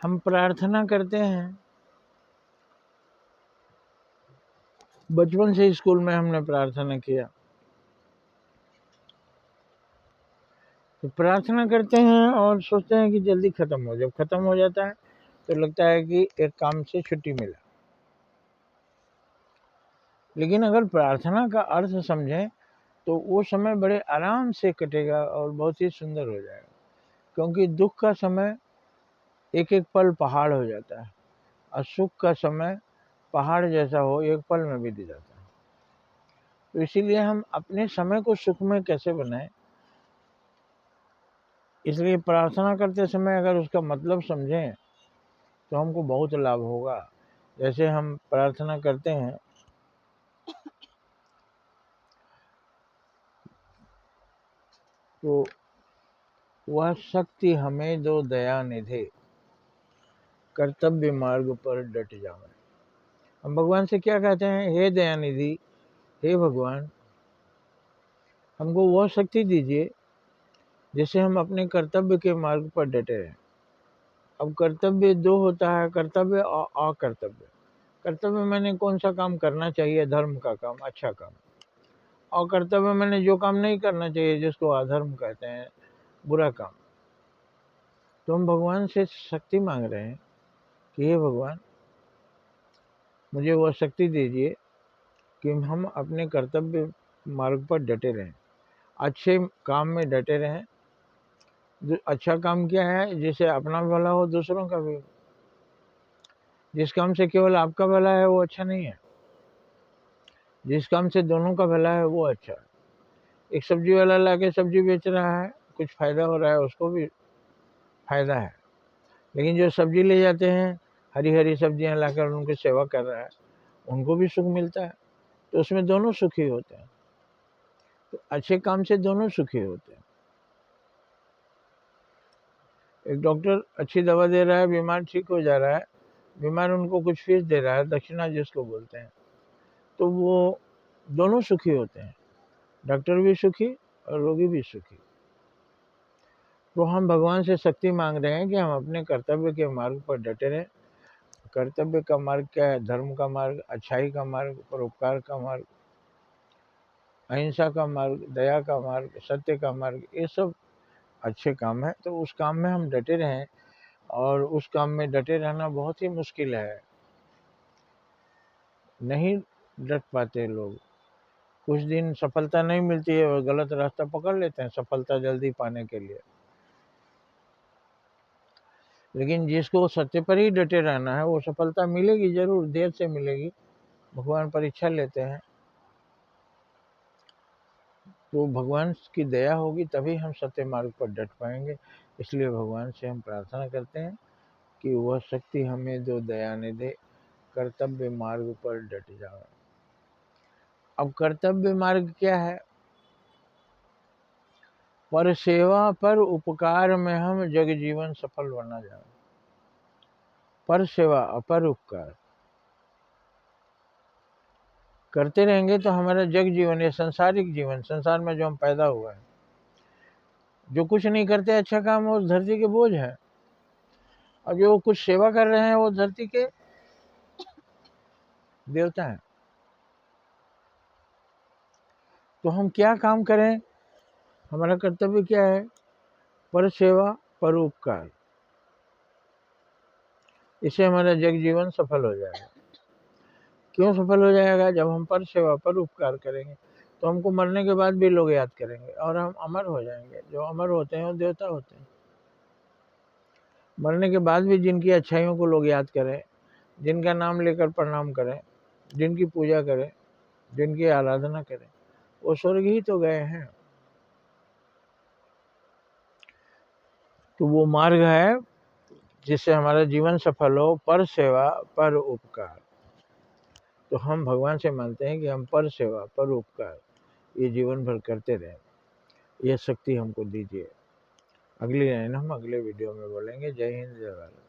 हम प्रार्थना करते हैं, बचपन से स्कूल में हमने प्रार्थना किया, तो प्रार्थना करते हैं और सोचते हैं कि जल्दी खत्म हो। जब खत्म हो जाता है तो लगता है कि एक काम से छुट्टी मिला। लेकिन अगर प्रार्थना का अर्थ समझें तो वो समय बड़े आराम से कटेगा और बहुत ही सुंदर हो जाएगा, क्योंकि दुख का समय एक एक पल पहाड़ हो जाता है और सुख का समय पहाड़ जैसा हो एक पल में बीत जाता है। तो इसीलिए हम अपने समय को सुख में कैसे बनाएं, इसलिए प्रार्थना करते समय अगर उसका मतलब समझें तो हमको बहुत लाभ होगा। जैसे हम प्रार्थना करते हैं, तो वह शक्ति हमें दो दया निधे, कर्तव्य मार्ग पर डट जावे। हम भगवान से क्या कहते हैं? हे दयानिधि, हे भगवान, हमको वह शक्ति दीजिए जिससे हम अपने कर्तव्य के मार्ग पर डटे रहें। अब कर्तव्य दो होता है, कर्तव्य और अकर्तव्य। कर्तव्य मैंने कौन सा काम करना चाहिए, धर्म का काम, अच्छा काम। और कर्तव्य मैंने जो काम नहीं करना चाहिए, जिसको अधर्म कहते हैं, बुरा काम। तो हम भगवान से शक्ति मांग रहे हैं कि हे भगवान, मुझे वह शक्ति दीजिए कि हम अपने कर्तव्य मार्ग पर डटे रहें, अच्छे काम में डटे रहें। अच्छा काम क्या है? जिससे अपना भला हो, दूसरों का भी। जिस काम से केवल आपका भला है वो अच्छा नहीं है, जिस काम से दोनों का भला है वो अच्छा है। एक सब्जी वाला लाके सब्जी बेच रहा है, कुछ फायदा हो रहा है, उसको भी फायदा है। लेकिन जो सब्जी ले जाते हैं, हरी हरी सब्जियां लाकर उनकी सेवा कर रहा है, उनको भी सुख मिलता है। तो उसमें दोनों सुखी होते हैं। तो अच्छे काम से दोनों सुखी होते हैं। एक डॉक्टर अच्छी दवा दे रहा है, बीमार ठीक हो जा रहा है, बीमार उनको कुछ फीस दे रहा है, दक्षिणा जिसको बोलते हैं, तो वो दोनों सुखी होते हैं, डॉक्टर भी सुखी और रोगी भी सुखी। तो हम भगवान से शक्ति मांग रहे हैं कि हम अपने कर्तव्य के मार्ग पर डटे रहें। कर्तव्य का मार्ग क्या है? धर्म का मार्ग, अच्छाई का मार्ग, परोपकार का मार्ग, अहिंसा का मार्ग, दया का मार्ग, सत्य का मार्ग, ये सब अच्छे काम है। तो उस काम में हम डटे रहें, और उस काम में डटे रहना बहुत ही मुश्किल है, नहीं डट पाते लोग। कुछ दिन सफलता नहीं मिलती है और गलत रास्ता पकड़ लेते हैं सफलता जल्दी पाने के लिए। लेकिन जिसको सत्य पर ही डटे रहना है वो सफलता मिलेगी, जरूर देर से मिलेगी। भगवान परीक्षा लेते हैं, तो भगवान की दया होगी तभी हम सत्य मार्ग पर डट पाएंगे। इसलिए भगवान से हम प्रार्थना करते हैं कि वह शक्ति हमें दो दया निधे, कर्तव्य मार्ग पर डट जाओ। अब कर्तव्य मार्ग क्या है? पर सेवा पर उपकार में हम जग जीवन सफल बना जाए। पर सेवा अपर उपकार करते रहेंगे तो हमारा जग जीवन, या संसारिक जीवन, संसार में जो हम पैदा हुआ है, जो कुछ नहीं करते अच्छा काम, वो धरती के बोझ है। और जो कुछ सेवा कर रहे हैं वो धरती के देवता हैं। तो हम क्या काम करें? हमारा कर्तव्य क्या है? पर सेवा पर उपकार। इससे हमारा जग जीवन सफल हो जाएगा। क्यों सफल हो जाएगा? जब हम पर सेवा पर उपकार करेंगे तो हमको मरने के बाद भी लोग याद करेंगे और हम अमर हो जाएंगे। जो अमर होते हैं वो देवता होते हैं। मरने के बाद भी जिनकी अच्छाइयों को लोग याद करें, जिनका नाम लेकर प्रणाम करें, जिनकी पूजा करें, जिनकी आराधना करें, वो स्वर्ग ही तो गए हैं। तो वो मार्ग है जिससे हमारा जीवन सफल हो, पर सेवा पर उपकार। तो हम भगवान से मानते हैं कि हम पर सेवा पर उपकार ये जीवन भर करते रहें। यह शक्ति हमको दीजिए। अगली लाइन हम अगले वीडियो में बोलेंगे। जय हिंद, जय भारत।